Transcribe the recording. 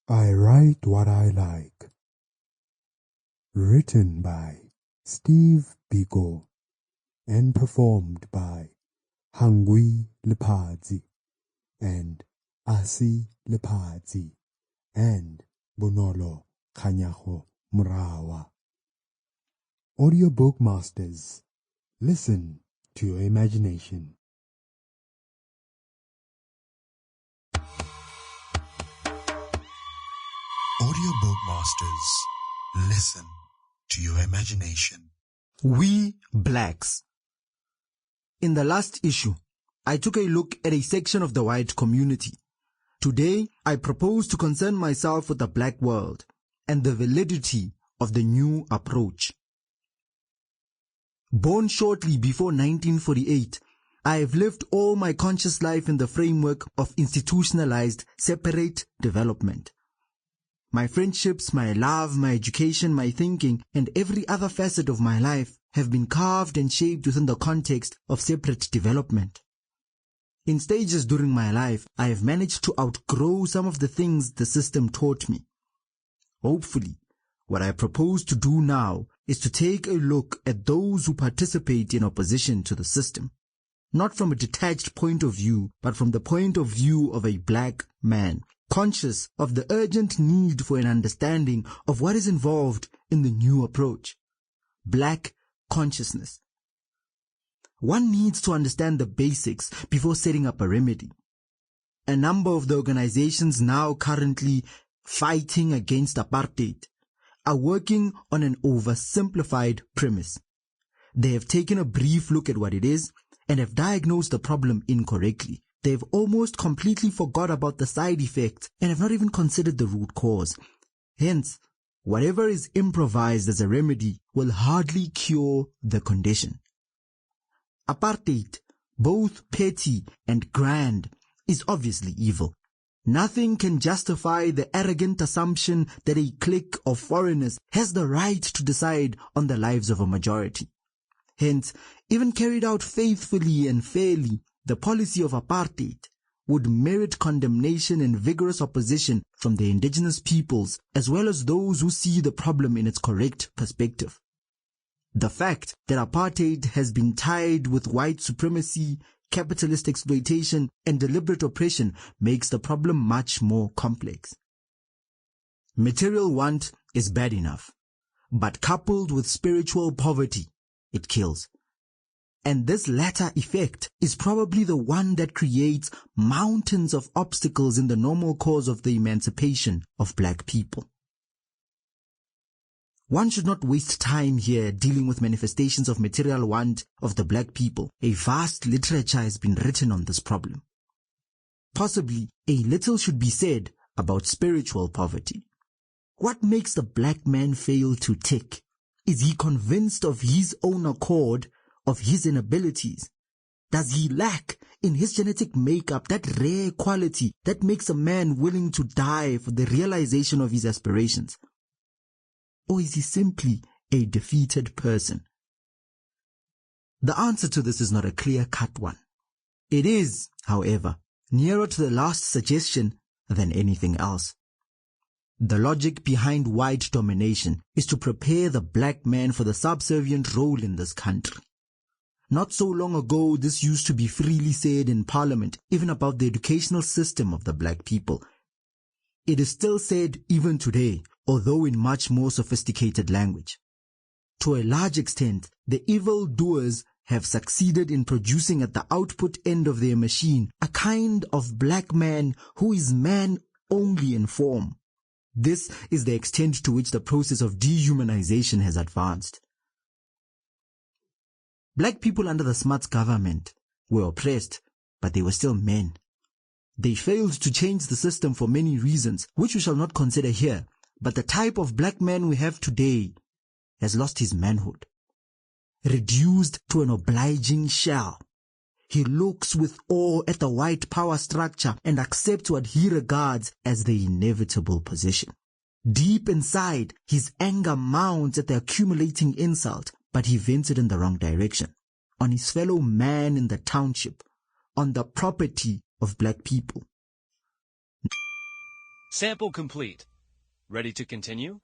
I write what I like. Written by Steve Biko and performed by Hangwi Liphadzi and Liphadzi and Bonolo Kganyago-Murahwa. Audiobook masters, listen to your imagination. Audiobook masters, listen to your imagination. We Blacks. In the last issue, I took a look at a section of the white community. Today, I propose to concern myself with the black world and the validity of the new approach. Born shortly before 1948, I have lived all my conscious life in the framework of institutionalized separate development. My friendships, my love, my education, my thinking, and every other facet of my life have been carved and shaped within the context of separate development. In stages during my life, I have managed to outgrow some of the things the system taught me. Hopefully, what I propose to do now is to take a look at those who participate in opposition to the system, not from a detached point of view, but from the point of view of a black man, conscious of the urgent need for an understanding of what is involved in the new approach. Black consciousness. One needs to understand the basics before setting up a remedy. A number of the organizations now currently fighting against apartheid are working on an oversimplified premise. They have taken a brief look at what it is and have diagnosed the problem incorrectly. They've almost completely forgot about the side effects and have not even considered the root cause. Hence, whatever is improvised as a remedy will hardly cure the condition. Apartheid, both petty and grand, is obviously evil. Nothing can justify the arrogant assumption that a clique of foreigners has the right to decide on the lives of a majority. Hence, even carried out faithfully and fairly, the policy of apartheid would merit condemnation and vigorous opposition from the indigenous peoples as well as those who see the problem in its correct perspective. The fact that apartheid has been tied with white supremacy, capitalist exploitation, and deliberate oppression makes the problem much more complex. Material want is bad enough, but coupled with spiritual poverty, it kills. And this latter effect is probably the one that creates mountains of obstacles in the normal cause of the emancipation of black people. One should not waste time here dealing with manifestations of material want of the black people. A vast literature has been written on this problem. Possibly a little should be said about spiritual poverty. What makes the black man fail to tick? Is he convinced of his own accord of his inabilities? Does he lack in his genetic makeup that rare quality that makes a man willing to die for the realization of his aspirations? Or is he simply a defeated person? The answer to this is not a clear-cut one. It is, however, nearer to the last suggestion than anything else. The logic behind white domination is to prepare the black man for the subservient role in this country. Not so long ago, this used to be freely said in Parliament, even about the educational system of the black people. It is still said even today, although in much more sophisticated language. To a large extent, the evildoers have succeeded in producing at the output end of their machine a kind of black man who is man only in form. This is the extent to which the process of dehumanization has advanced. Black people under the Smuts government were oppressed, but they were still men. They failed to change the system for many reasons, which we shall not consider here, but the type of black man we have today has lost his manhood. Reduced to an obliging shell, he looks with awe at the white power structure and accepts what he regards as the inevitable position. Deep inside, his anger mounts at the accumulating insult, but he vents it in the wrong direction, on his fellow man in the township, on the property of black people. Sample complete. Ready to continue?